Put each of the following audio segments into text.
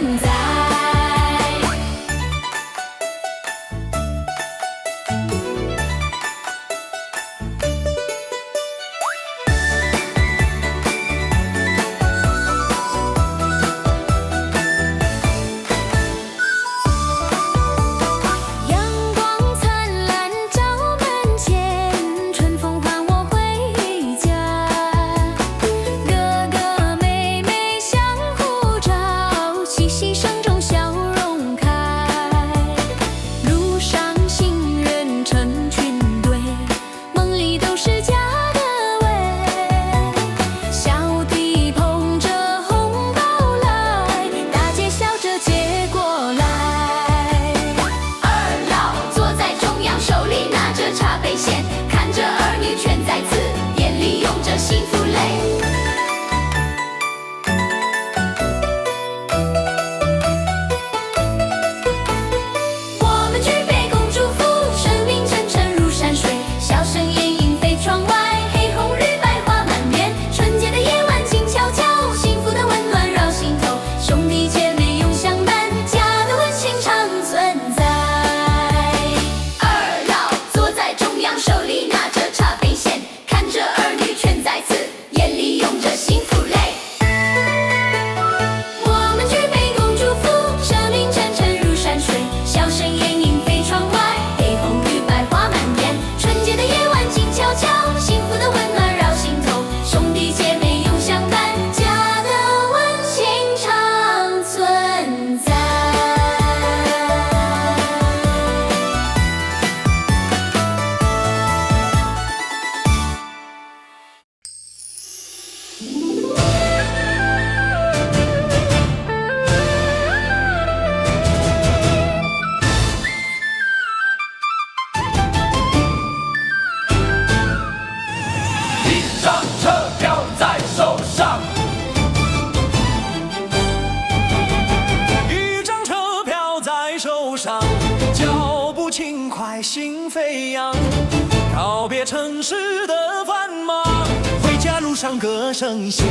存在。心飞扬，告别城市的繁忙，回家路上歌声响，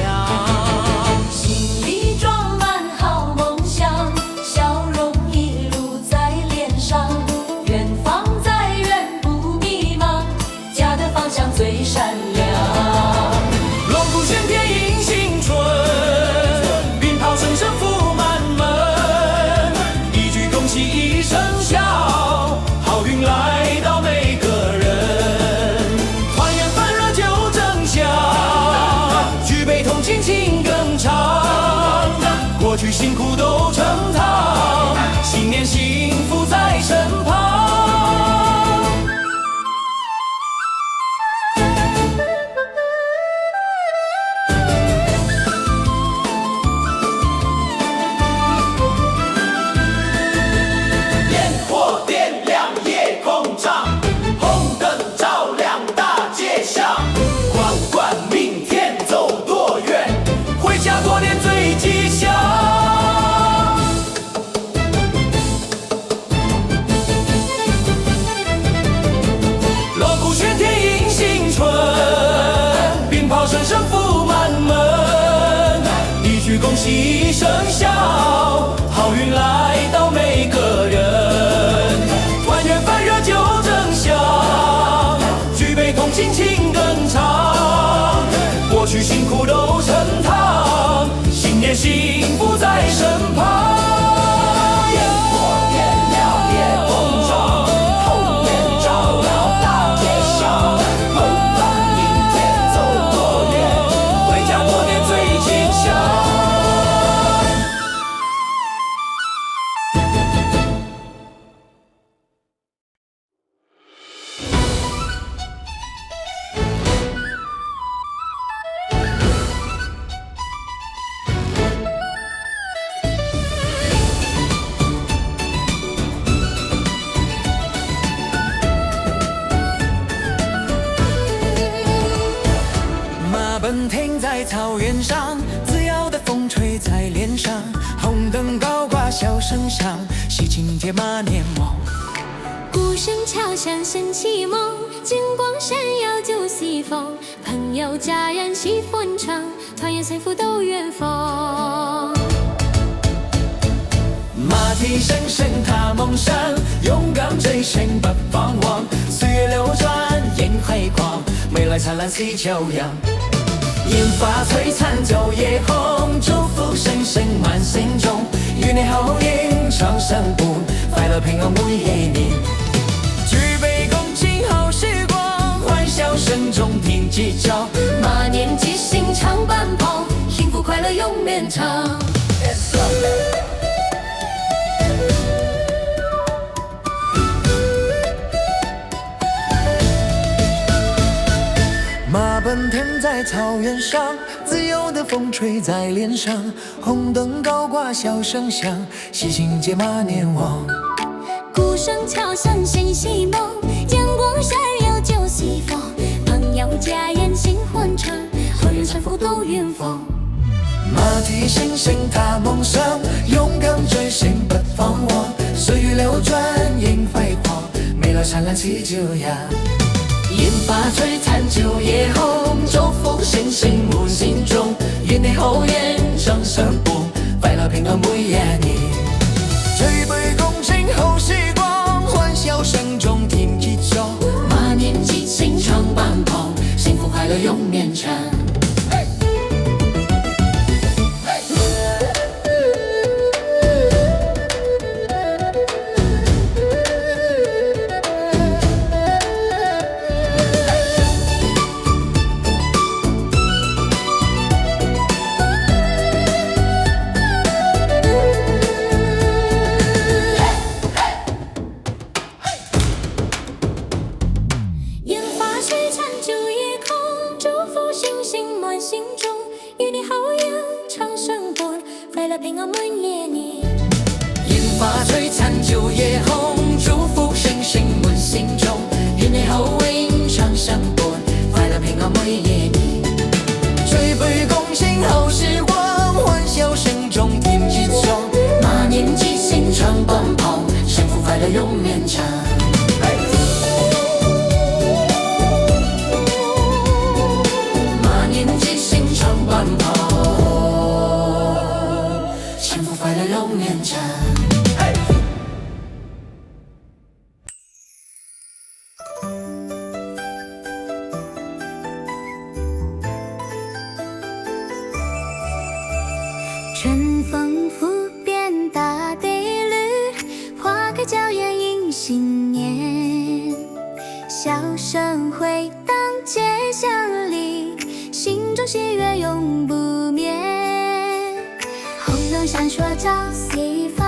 心里装满好梦想，笑容一路在脸上，远方再远不迷茫，家的方向最闪亮。锣鼓喧天迎新春，鞭炮声声福满门，一句恭喜一声笑，好运来到每个人，团圆饭热就正香，举杯同庆情更长，过去辛苦都成堂，新年幸福在身旁。恭喜一声笑，好运来到每个人，团圆饭热就正香，举杯同庆情更长，过去辛苦都成堂，新年幸福在身旁。奔停在草原上，自由的风吹在脸上，红灯高挂笑声响，喜庆铁马年梦。鼓声敲响升起梦，金光闪耀就西风，朋友家人喜欢唱，团圆幸福都远方。蹄声声踏梦想，勇敢追寻不放忘。岁月流转，烟辉煌，未来灿烂喜骄阳。烟花璀璨九夜红，祝福声声满心中。与你好运长生不，快乐平安每一年。举杯共庆好时光，欢笑声中听鸡叫。马年吉星常伴跑，幸福快乐永绵长。马奔腾在草原上，自由的风吹在脸上，红灯高挂笑声响，喜庆接马年旺。鼓声敲响新戏梦，阳光闪耀旧西风，朋友家宴新欢唱，后人搀扶度云峰。马蹄声声踏梦想，勇敢追寻不放忘。岁月流转烟辉煌，未来灿烂喜骄阳。烟花璀璨九夜红，祝福声声满心中。愿你好运长生不，快乐平安每一年。举杯共庆好时光，欢笑声中听鸡叫。马年吉星常伴跑，幸福快乐永绵长。平安每一年。烟花璀璨九夜红，祝福声声满心中。愿你好运长相伴，快乐平安每一年。举杯共庆好时光，欢笑声中听鸡叫。马年吉星常伴跑，幸福快乐永绵长。马年吉星常伴跑，快乐永绵长。春风拂遍大地绿，花开娇艳迎新年。笑声回荡街巷里，心中喜悦永不灭。红灯闪烁照西方，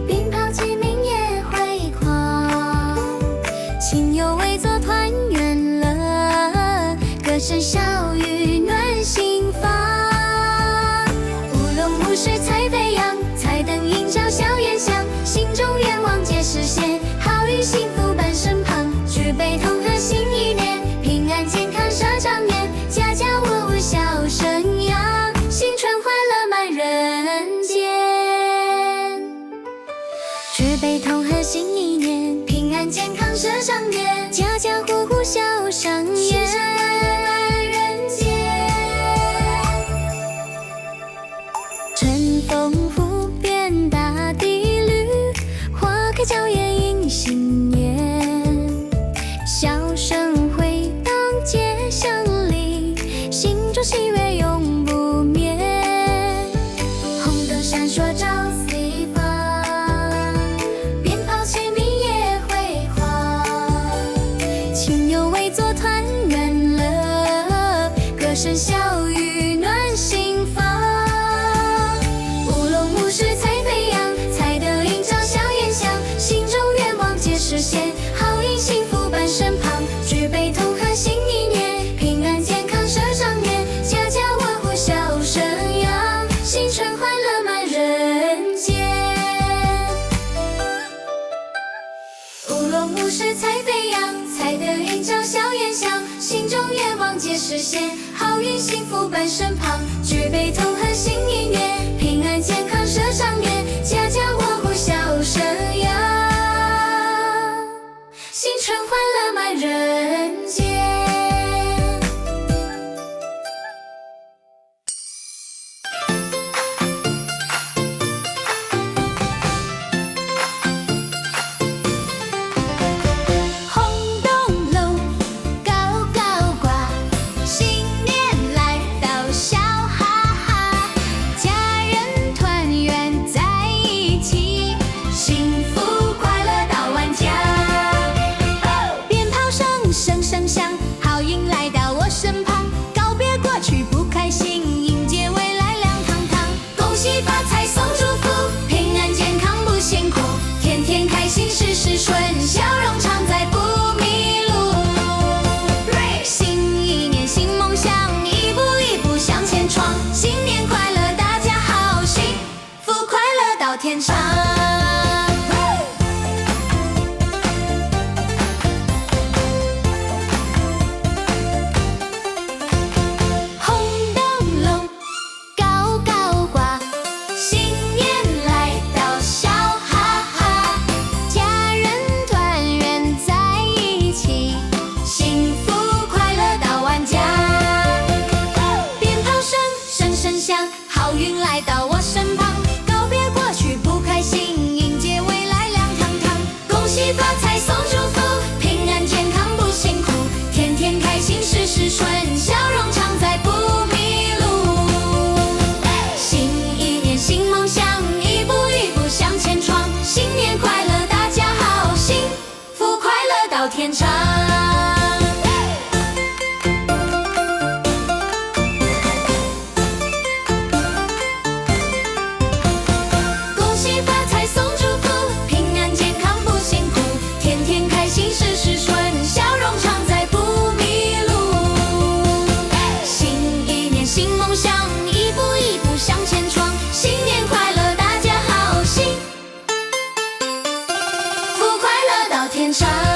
鞭炮齐鸣夜辉煌。亲友围坐团圆乐，歌声笑语暖心房。舞龙舞狮彩飞扬，彩灯映照笑颜香。心中愿望皆实现，好运幸福伴身旁。举杯同贺新一年，平安健康寿长年，家家户户笑声扬，新春欢乐满人间。举杯同贺新一年，平安健康寿长年，家家户户笑声颜。春风拂遍大地绿，花开娇艳迎新年。笑声回荡街巷里，心中喜悦永不灭。红灯闪烁照西方，鞭炮齐鸣夜辉煌。亲友围坐团圆乐，歌声笑语暖心房。舞龙舞狮彩飞扬，彩灯映照笑颜香。心中愿望皆实现，好运幸福伴身旁。举杯同贺新一年，平安健康寿长年，家家万户笑声扬，新春欢乐满人间。舞龙舞狮彩飞扬，彩灯映照笑颜香。心中愿望皆实现，好运幸福伴身旁。举杯同贺新一年，平安健康寿长年，家家万户笑声扬，新春欢乐满人间。喜发财送祝福，平安健康不辛苦，天天开心事事顺，笑容常在不迷路。新一年新梦想，一步一步向前闯，新年快乐，大家好，幸福快乐到天长。红灯笼高高挂，新年来到笑哈哈，家人团圆在一起，幸福快乐到万家。鞭炮声声声响，好运来到我身旁，告别过去不开心，迎接未来亮堂堂。恭喜发财送祝福，平安健康不辛苦，天天开心事事顺，笑容常在不迷路。新一年新梦想，一步一步向前闯，新年快乐，大家好，幸福快乐到天长。恭喜发财送祝福，平安健康不辛苦，天天开心事事顺，笑容常在不迷路。新一年新梦想，一步一步向前闯，新年快乐，大家好，幸福快乐到天长。